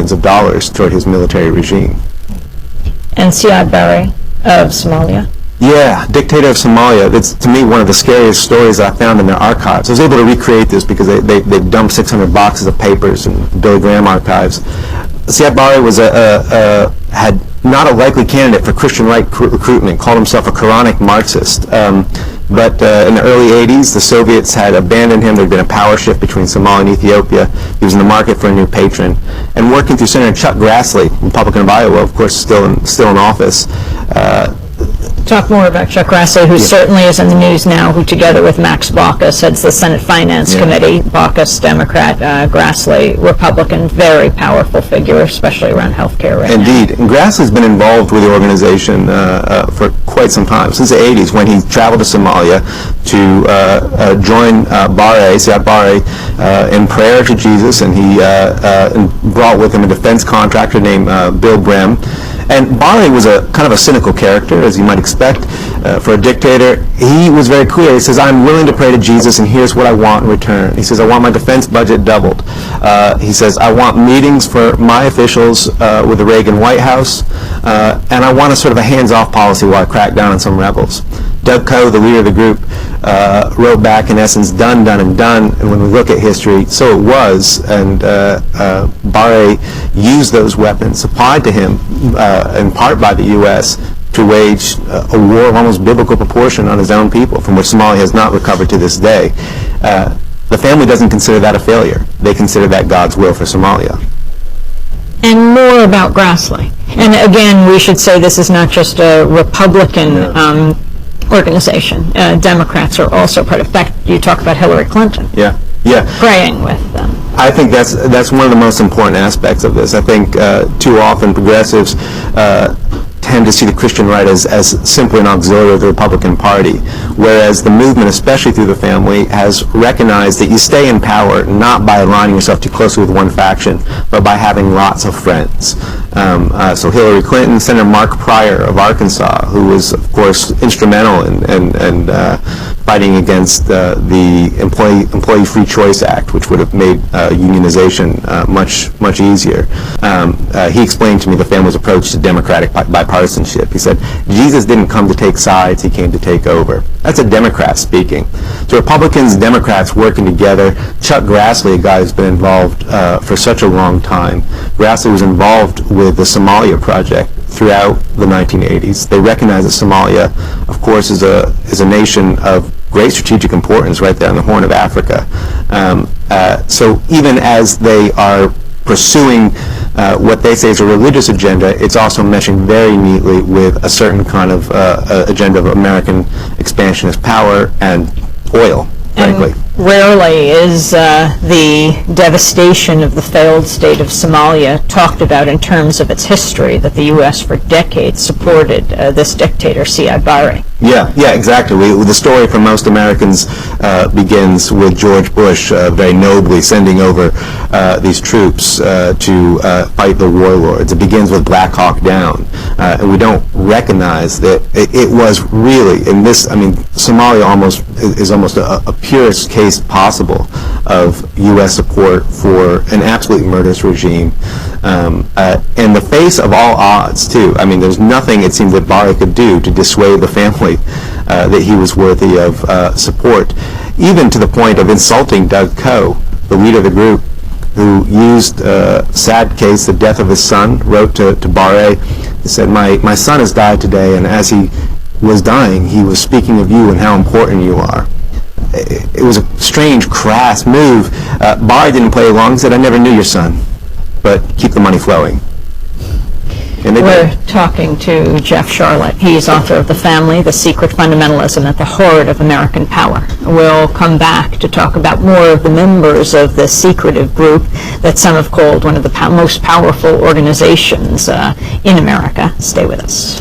millions of dollars toward his military regime. And Siad Barre of Somalia. Yeah, dictator of Somalia. It's, to me, one of the scariest stories I found in their archives. I was able to recreate this because they dumped 600 boxes of papers in Billy Graham archives. Siad Barre was had not a likely candidate for Christian right recruitment, called himself a Quranic Marxist. But in the early 80s, the Soviets had abandoned him. There had been a power shift between Somalia and Ethiopia. He was in the market for a new patron. And working through Senator Chuck Grassley, Republican of Iowa, of course, still in office. Talk more about Chuck Grassley, who certainly is in the news now, who together with Max Baucus heads the Senate Finance Committee. Baucus, Democrat, Grassley, Republican, very powerful figure, especially around healthcare right now. Indeed. And Grassley's been involved with the organization for quite some time, since the 80s, when he traveled to Somalia to join Siad Barre in prayer to Jesus, and he brought with him a defense contractor named Bill Brehm. And Barre was a kind of a cynical character, as you might expect for a dictator. He was very clear. He says, I'm willing to pray to Jesus, and here's what I want in return. He says, I want my defense budget doubled. He says, I want meetings for my officials with the Reagan White House, and I want a sort of a hands-off policy while I crack down on some rebels. Doug Coe, the leader of the group, wrote back, in essence, done, done, and done. And when we look at history, so it was. And Barre used those weapons supplied to him, in part by the U.S., to wage a war of almost biblical proportion on his own people, from which Somalia has not recovered to this day. The family doesn't consider that a failure. They consider that God's will for Somalia. And more about Grassley. And again, we should say this is not just a Republican organization. Democrats are also part of. In fact, you talk about Hillary Clinton. Yeah. Praying with them. I think that's one of the most important aspects of this. I think too often progressives tend to see the Christian right as simply an auxiliary of the Republican Party, whereas the movement, especially through the family, has recognized that you stay in power not by aligning yourself too closely with one faction, but by having lots of friends. So Hillary Clinton, Senator Mark Pryor of Arkansas, who was, of course, instrumental in fighting against the Employee Free Choice Act, which would have made unionization much easier. He explained to me the family's approach to democratic bipartisanship. He said, Jesus didn't come to take sides, he came to take over. That's a Democrat speaking. So Republicans and Democrats working together. Chuck Grassley, a guy who's been involved for such a long time. Grassley was involved with the Somalia project throughout the 1980s. They recognize that Somalia, of course, is a nation of great strategic importance right there on the Horn of Africa. So even as they are pursuing what they say is a religious agenda, it's also meshing very neatly with a certain kind of agenda of American expansionist power and oil, frankly. Rarely is the devastation of the failed state of Somalia talked about in terms of its history, that the U.S. for decades supported this dictator, Siad Barre. Yeah, exactly. The story for most Americans begins with George Bush very nobly sending over these troops to fight the warlords. It begins with Black Hawk Down. And we don't recognize that it was really, in this, Somalia is almost a purest case possible of U.S. support for an absolutely murderous regime. In the face of all odds, too. There's nothing, it seems, that Barre could do to dissuade the family that he was worthy of support, even to the point of insulting Doug Coe, the leader of the group, who used sad case, the death of his son, wrote to Barre. He said, my son has died today, and as he was dying, he was speaking of you and how important you are. It was a strange, crass move. Barre didn't play along. He said, I never knew your son, but keep the money flowing. And we're talking to Jeff Sharlet. He's author of The Family, The Secret Fundamentalism at the Heart of American Power. We'll come back to talk about more of the members of the secretive group that some have called one of the most powerful organizations in America. Stay with us.